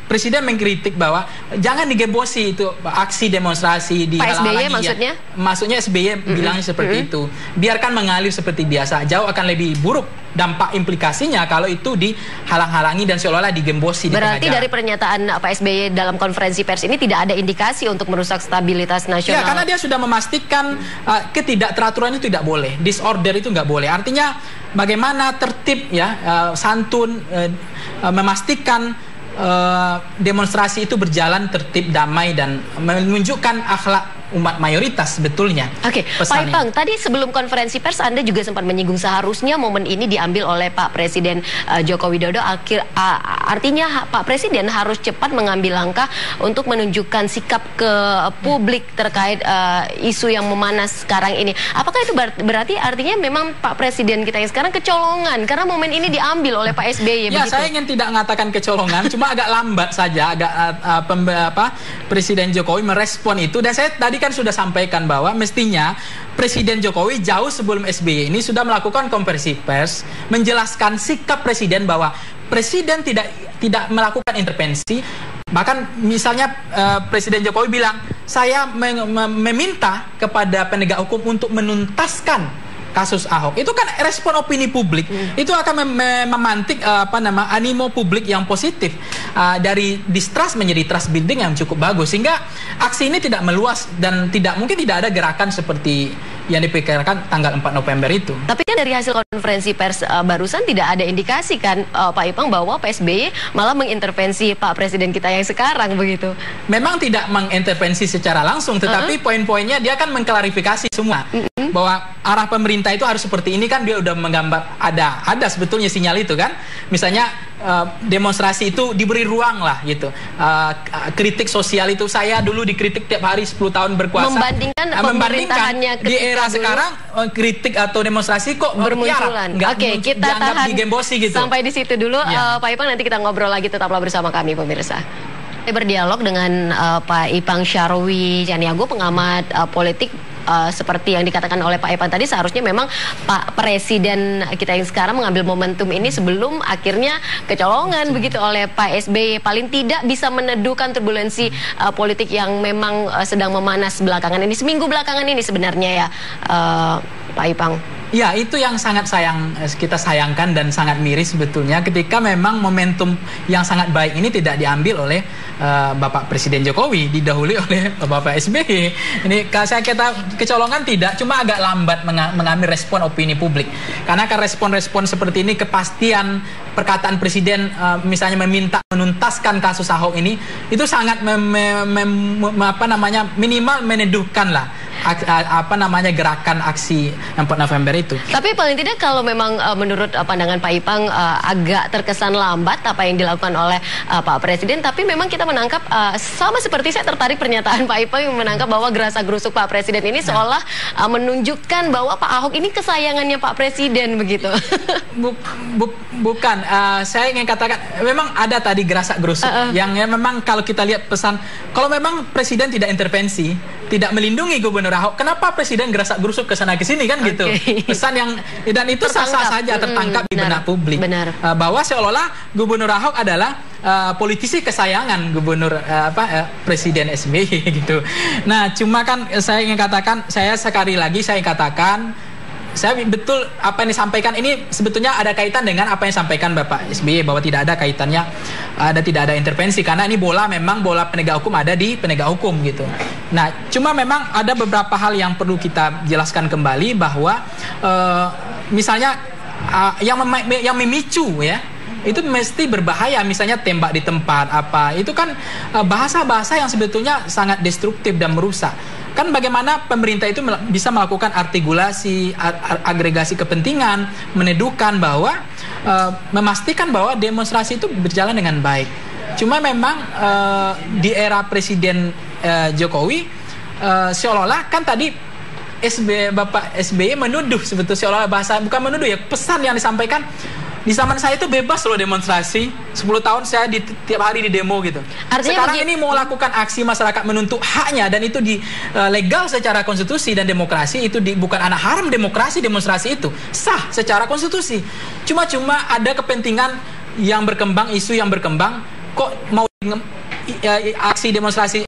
Presiden mengkritik bahwa jangan digembosi itu aksi demonstrasi di Pak SBY maksudnya? maksudnya? Maksudnya SBY bilangnya seperti itu. Biarkan mengalir seperti biasa. Jauh akan lebih buruk dampak implikasinya kalau itu dihalang-halangi dan seolah-olah digembosi. Berarti dari pernyataan Pak SBY dalam konferensi pers ini tidak ada indikasi untuk merusak stabilitas nasional. Ya, karena dia sudah memastikan ketidakteraturan itu tidak boleh, disorder itu nggak boleh. Artinya bagaimana tertib ya, santun, memastikan demonstrasi itu berjalan tertib, damai, dan menunjukkan akhlak umat mayoritas sebetulnya. Oke, Pak Ipang, tadi sebelum konferensi pers Anda juga sempat menyinggung seharusnya momen ini diambil oleh Pak Presiden Joko Widodo. Artinya Pak Presiden harus cepat mengambil langkah untuk menunjukkan sikap ke publik terkait isu yang memanas sekarang ini. Apakah itu berarti artinya memang Pak Presiden kita yang sekarang kecolongan karena momen ini diambil oleh Pak SBY? Ya, begitu? saya ingin tidak mengatakan kecolongan, cuma agak lambat saja, Presiden Jokowi merespon itu. Dan saya tadi kan sudah sampaikan bahwa mestinya Presiden Jokowi jauh sebelum SBY ini sudah melakukan konferensi pers menjelaskan sikap Presiden bahwa Presiden tidak melakukan intervensi. Bahkan misalnya Presiden Jokowi bilang, saya meminta kepada penegak hukum untuk menuntaskan kasus Ahok. Itu kan respon opini publik. Itu akan memantik animo publik yang positif, dari distrust menjadi trust building yang cukup bagus, sehingga aksi ini tidak meluas dan mungkin tidak ada gerakan seperti yang dipikirkan tanggal 4 November itu. Tapi kan dari hasil konferensi pers barusan tidak ada indikasi kan Pak Ipang bahwa Pak SBY malah mengintervensi Pak Presiden kita yang sekarang begitu. Memang tidak mengintervensi secara langsung, tetapi poin-poinnya dia kan mengklarifikasi semua bahwa arah pemerintah itu harus seperti ini, kan dia udah menggambar, ada sebetulnya sinyal itu kan. Misalnya demonstrasi itu diberi ruang lah gitu. Kritik sosial itu, saya dulu dikritik tiap hari 10 tahun berkuasa. Membandingkan pemerintahannya di era sekarang kritik atau demonstrasi kok bermunculan. Oke, kita tahan gitu. Sampai di situ dulu. Pak Ipang, nanti kita ngobrol lagi, tetaplah bersama kami pemirsa. Berdialog dengan Pak Ipang Syarwi Caniago, pengamat politik. Seperti yang dikatakan oleh Pak Ipang tadi, seharusnya memang Pak Presiden kita yang sekarang mengambil momentum ini sebelum akhirnya kecolongan begitu oleh Pak SBY. Paling tidak bisa meneduhkan turbulensi politik yang memang sedang memanas belakangan ini, seminggu belakangan ini sebenarnya ya, Pak Ipang. Ya, itu yang sangat kita sayangkan dan sangat miris sebetulnya ketika memang momentum yang sangat baik ini tidak diambil oleh Bapak Presiden Jokowi, didahului oleh Bapak SBY. Ini saya kata kecolongan tidak, cuma agak lambat mengambil respon opini publik. Karena kan respon-respon seperti ini, kepastian perkataan Presiden misalnya meminta menuntaskan kasus Ahok ini, itu sangat minimal meneduhkan lah gerakan aksi 4 November itu. Tapi paling tidak kalau memang menurut pandangan Pak Ipang agak terkesan lambat apa yang dilakukan oleh Pak Presiden, tapi memang kita menangkap sama seperti saya tertarik pernyataan Pak Ipang yang menangkap bahwa gerasa-gerusuk Pak Presiden ini seolah menunjukkan bahwa Pak Ahok ini kesayangannya Pak Presiden begitu. Bukan, saya ingin katakan memang ada tadi gerasa-gerusuk yang memang kalau kita lihat pesan, kalau memang Presiden tidak intervensi, tidak melindungi Gubernur Ahok, kenapa Presiden gerasak-gerusuk ke sana ke sini kan gitu. Pesan yang dan itu sah-sah saja tertangkap di benak publik. Bahwa seolah-olah Gubernur Ahok adalah politisi kesayangan Gubernur Presiden SBY gitu. Nah, cuma kan saya ingin katakan, saya betul apa yang disampaikan ini sebetulnya ada kaitan dengan apa yang disampaikan Bapak SBY bahwa tidak ada kaitannya, tidak ada intervensi, karena ini memang bola penegak hukum ada di penegak hukum gitu. Nah, cuma memang ada beberapa hal yang perlu kita jelaskan kembali bahwa misalnya yang memicu ya, itu mesti berbahaya, misalnya tembak di tempat itu kan bahasa-bahasa yang sebetulnya sangat destruktif dan merusak. Kan bagaimana pemerintah itu bisa melakukan artikulasi, agregasi kepentingan, meneduhkan bahwa memastikan bahwa demonstrasi itu berjalan dengan baik. Cuma memang di era Presiden Jokowi seolah-olah kan tadi Bapak SBY menuduh sebetulnya, seolah-olah bahasa bukan menuduh ya, pesan yang disampaikan, di zaman saya itu bebas loh demonstrasi. 10 tahun saya tiap hari di demo gitu. Artinya sekarang ini mau lakukan aksi masyarakat menuntut haknya, dan itu legal secara konstitusi dan demokrasi, itu bukan anak haram demokrasi, demonstrasi itu sah secara konstitusi. Cuma ada kepentingan yang berkembang, isu yang berkembang kok mau aksi demonstrasi